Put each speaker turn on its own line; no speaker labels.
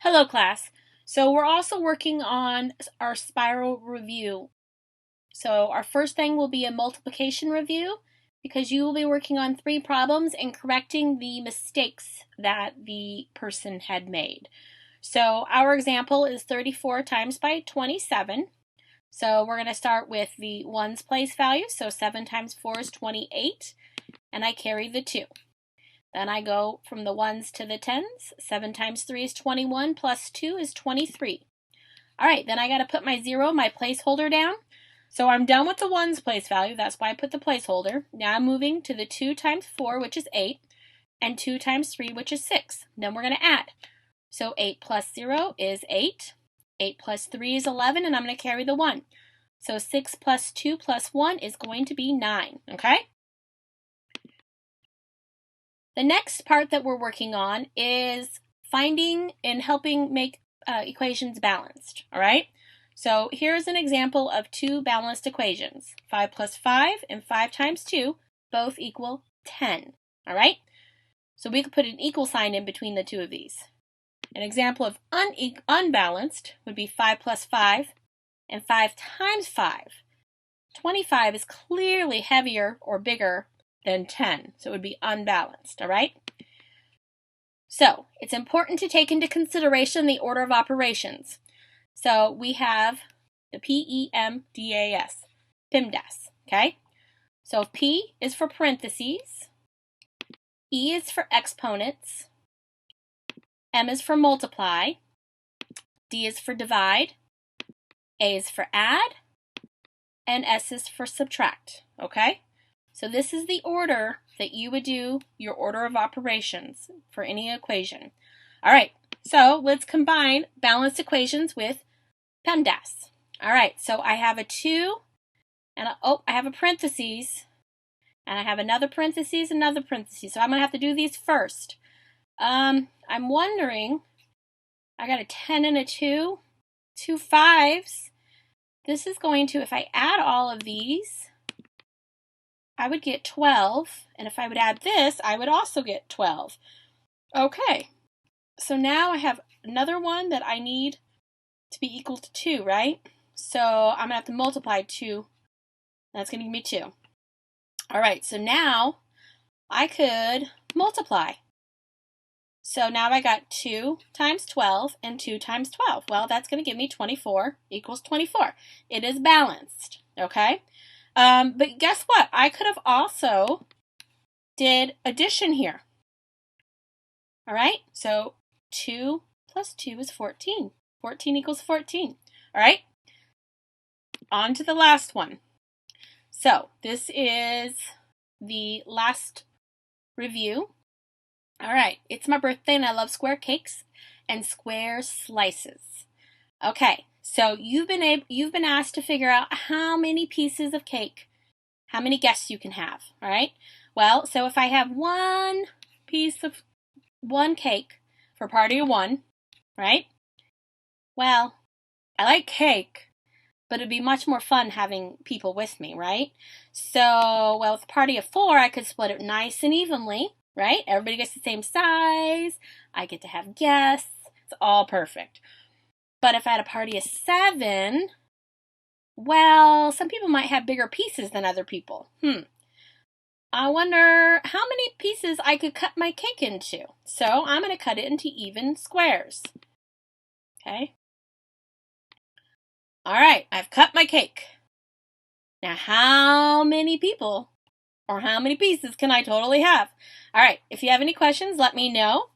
Hello, class. So we're also working on our spiral review. So our first thing will be a multiplication review because you will be working on 3 problems and correcting the mistakes that the person had made. So our example is 34 times by 27. So we're going to start with the ones place value. So 7 times 4 is 28, and I carry the 2. Then I go from the 1s to the 10s. 7 times 3 is 21, plus 2 is 23. All right, then I got to put my 0, my placeholder down. So I'm done with the 1's place value. That's why I put the placeholder. Now I'm moving to the 2 times 4, which is 8, and 2 times 3, which is 6. Then we're going to add. So 8 plus 0 is 8. 8 plus 3 is 11, and I'm going to carry the 1. So 6 plus 2 plus 1 is going to be 9, okay? The next part that we're working on is finding and helping make equations balanced, all right? So here's an example of 2 balanced equations. 5 plus 5 and 5 times 2 both equal 10, all right? So we could put an equal sign in between the 2 of these. An example of unbalanced would be 5 plus 5 and 5 times 5. 25 is clearly heavier or bigger than 10, so it would be unbalanced, all right? So it's important to take into consideration the order of operations. So we have the PEMDAS, PEMDAS, okay? So P is for parentheses, E is for exponents, M is for multiply, D is for divide, A is for add, and S is for subtract, okay? So this is the order that you would do your order of operations for any equation. All right, so let's combine balanced equations with PEMDAS. All right, so I have a 2, and I have a parentheses, and I have another parentheses, another parentheses. So I'm going to have to do these first. I'm wondering, I got a 10 and a 2, 2 5s. This is going to, if I add all of these, I would get 12, and if I would add this, I would also get 12. Okay, so now I have another one that I need to be equal to 2, right? So I'm going to have to multiply 2, and that's going to give me 2. All right, so now I could multiply. So now I got 2 times 12 and 2 times 12. Well, that's going to give me 24 equals 24. It is balanced, okay? But guess what? I could have also did addition here. All right, so 2 plus 2 is 14. 14 equals 14. All right, on to the last one. So this is the last review. All right, it's my birthday and I love square cakes and square slices. Okay, so you've been asked to figure out how many pieces of cake, how many guests you can have, all right? Well, so if I have one cake for party of 1, right? Well, I like cake, but it'd be much more fun having people with me, right? So, well, with a party of 4, I could split it nice and evenly, right? Everybody gets the same size. I get to have guests. It's all perfect. But if I had a party of 7, well, some people might have bigger pieces than other people. I wonder how many pieces I could cut my cake into. So I'm going to cut it into even squares. Okay. All right, I've cut my cake. Now, how many people or how many pieces can I totally have? All right, if you have any questions, let me know.